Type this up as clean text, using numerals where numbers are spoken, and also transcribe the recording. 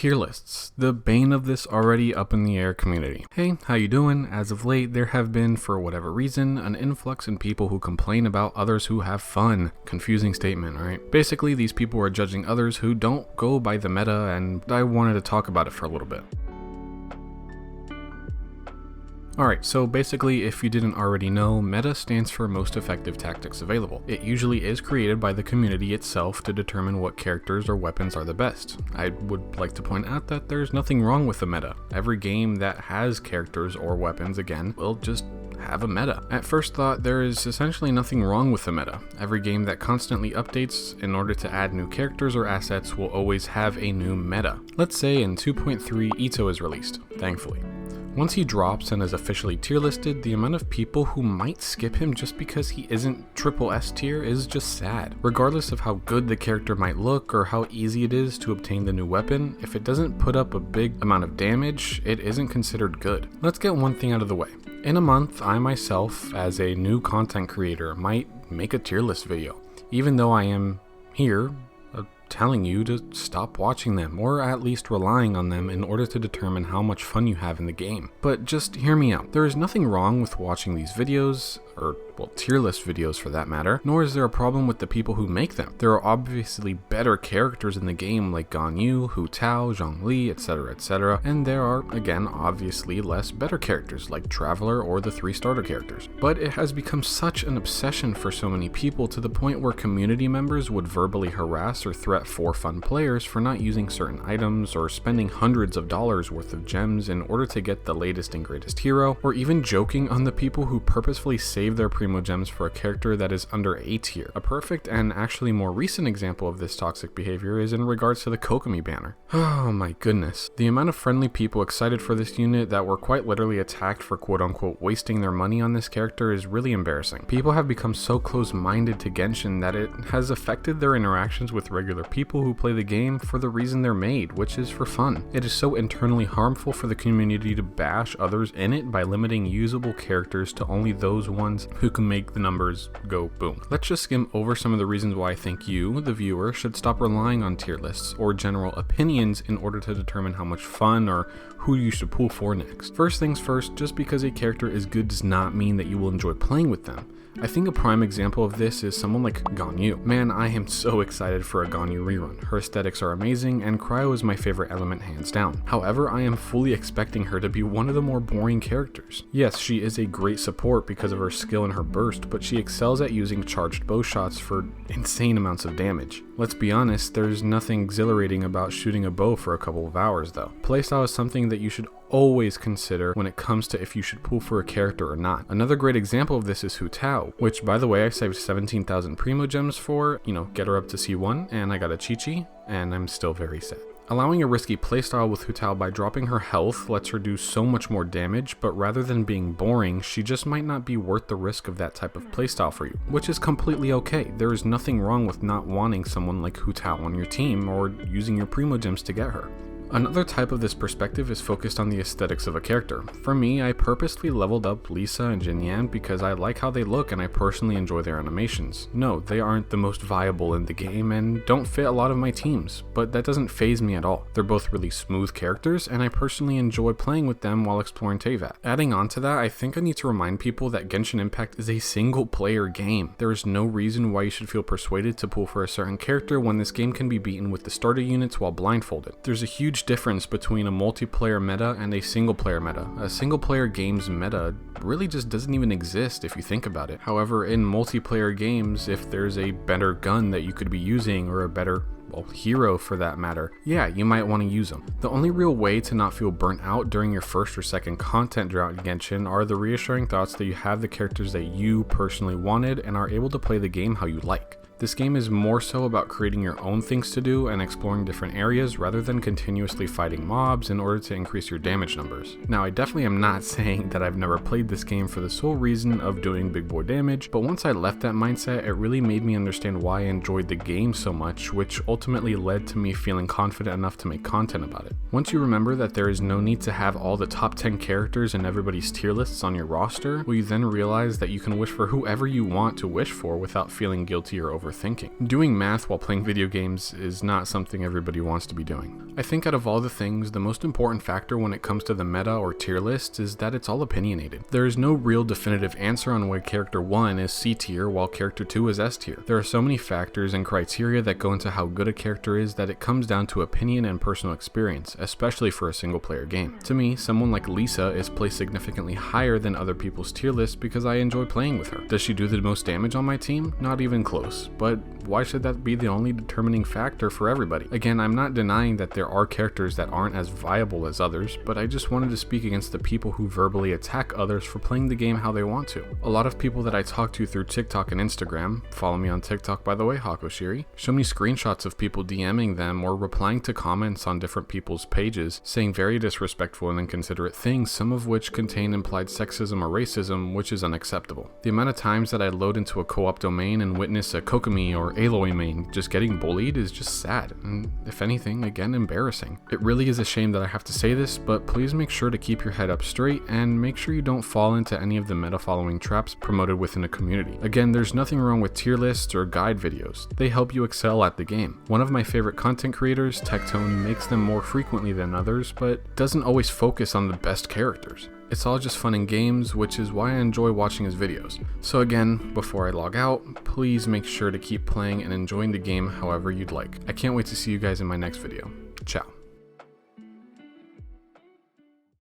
Tier lists, the bane of this already up in the air community. Hey, how you doing? As of late, there have been, for whatever reason, an influx in people who complain about others who have fun. Confusing statement, right? Basically, these people are judging others who don't go by the meta, and I wanted to talk about it for a little bit. Alright, so basically, if you didn't already know, meta stands for most effective tactics available. It usually is created by the community itself to determine what characters or weapons are the best. I would like to point out that there's nothing wrong with the meta. Every game that has characters or weapons, again, will just have a meta. At first thought, there is essentially nothing wrong with the meta. Every game that constantly updates in order to add new characters or assets will always have a new meta. Let's say in 2.3 Ito is released, thankfully. Once he drops and is officially tier listed, the amount of people who might skip him just because he isn't triple S tier is just sad. Regardless of how good the character might look or how easy it is to obtain the new weapon, if it doesn't put up a big amount of damage, it isn't considered good. Let's get one thing out of the way. In a month, I myself, as a new content creator, might make a tier list video, even though I am here telling you to stop watching them, or at least relying on them in order to determine how much fun you have in the game. But just hear me out. There is nothing wrong with watching these videos, or tier list videos for that matter, nor is there a problem with the people who make them. There are obviously better characters in the game like Ganyu, Hu Tao, Zhongli, etc, and there are, again, obviously less better characters like Traveler or the 3 starter characters. But it has become such an obsession for so many people to the point where community members would verbally harass or threat for fun players for not using certain items or spending hundreds of dollars worth of gems in order to get the latest and greatest hero, or even joking on the people who purposefully save their primo gems for a character that is under A tier. A perfect and actually more recent example of this toxic behavior is in regards to the Kokomi banner. Oh my goodness. The amount of friendly people excited for this unit that were quite literally attacked for quote-unquote wasting their money on this character is really embarrassing. People have become so close-minded to Genshin that it has affected their interactions with regular people who play the game for the reason they're made, which is for fun. It is so internally harmful for the community to bash others in it by limiting usable characters to only those ones who can make the numbers go boom. Let's just skim over some of the reasons why I think you, the viewer, should stop relying on tier lists or general opinions in order to determine how much fun or who you should pull for next. First things first, just because a character is good does not mean that you will enjoy playing with them. I think a prime example of this is someone like Ganyu. Man, I am so excited for a Ganyu rerun. Her aesthetics are amazing, and Cryo is my favorite element hands down. However, I am fully expecting her to be one of the more boring characters. Yes, she is a great support because of her skill and her burst, but she excels at using charged bow shots for insane amounts of damage. Let's be honest, there's nothing exhilarating about shooting a bow for a couple of hours though. Playstyle is something that you should always consider when it comes to if you should pull for a character or not. Another great example of this is Hu Tao, which by the way I saved 17,000 primo gems for, get her up to C1, and I got a Chi-Chi, and I'm still very sad. Allowing a risky playstyle with Hu Tao by dropping her health lets her do so much more damage, but rather than being boring, she just might not be worth the risk of that type of playstyle for you, which is completely okay. There is nothing wrong with not wanting someone like Hu Tao on your team or using your primo gems to get her. Another type of this perspective is focused on the aesthetics of a character. For me, I purposely leveled up Lisa and Jinyan because I like how they look and I personally enjoy their animations. No, they aren't the most viable in the game and don't fit a lot of my teams, but that doesn't faze me at all. They're both really smooth characters and I personally enjoy playing with them while exploring Teyvat. Adding on to that, I think I need to remind people that Genshin Impact is a single player game. There is no reason why you should feel persuaded to pull for a certain character when this game can be beaten with the starter units while blindfolded. There's a huge difference between a multiplayer meta and a single player meta. A single player game's meta really just doesn't even exist if you think about it. However, in multiplayer games, if there's a better gun that you could be using or a better hero for that matter, yeah, you might want to use them. The only real way to not feel burnt out during your first or second content drought in Genshin are the reassuring thoughts that you have the characters that you personally wanted and are able to play the game how you like. This game is more so about creating your own things to do and exploring different areas rather than continuously fighting mobs in order to increase your damage numbers. Now, I definitely am not saying that I've never played this game for the sole reason of doing big boy damage, but once I left that mindset, it really made me understand why I enjoyed the game so much, which ultimately led to me feeling confident enough to make content about it. Once you remember that there is no need to have all the top 10 characters in everybody's tier lists on your roster, will you then realize that you can wish for whoever you want to wish for without feeling guilty or overthinking overthinking. Doing math while playing video games is not something everybody wants to be doing. I think out of all the things, the most important factor when it comes to the meta or tier list is that it's all opinionated. There is no real definitive answer on why character 1 is C tier while character 2 is S tier. There are so many factors and criteria that go into how good a character is that it comes down to opinion and personal experience, especially for a single player game. To me, someone like Lisa is placed significantly higher than other people's tier list because I enjoy playing with her. Does she do the most damage on my team? Not even close, but why should that be the only determining factor for everybody? Again, I'm not denying that there are characters that aren't as viable as others, but I just wanted to speak against the people who verbally attack others for playing the game how they want to. A lot of people that I talk to through TikTok and Instagram, follow me on TikTok by the way, Hakoshiri, show me screenshots of people DMing them or replying to comments on different people's pages, saying very disrespectful and inconsiderate things, some of which contain implied sexism or racism, which is unacceptable. The amount of times that I load into a co-op domain and witness a Kokomi or Aloy main just getting bullied is just sad, and if anything, again, embarrassing. It really is a shame that I have to say this, but please make sure to keep your head up straight and make sure you don't fall into any of the meta following traps promoted within a community. Again, there's nothing wrong with tier lists or guide videos. They help you excel at the game. One of my favorite content creators, Tectone, makes them more frequently than others, but doesn't always focus on the best characters. It's all just fun and games, which is why I enjoy watching his videos. So again, before I log out, please make sure to keep playing and enjoying the game however you'd like. I can't wait to see you guys in my next video. Ciao.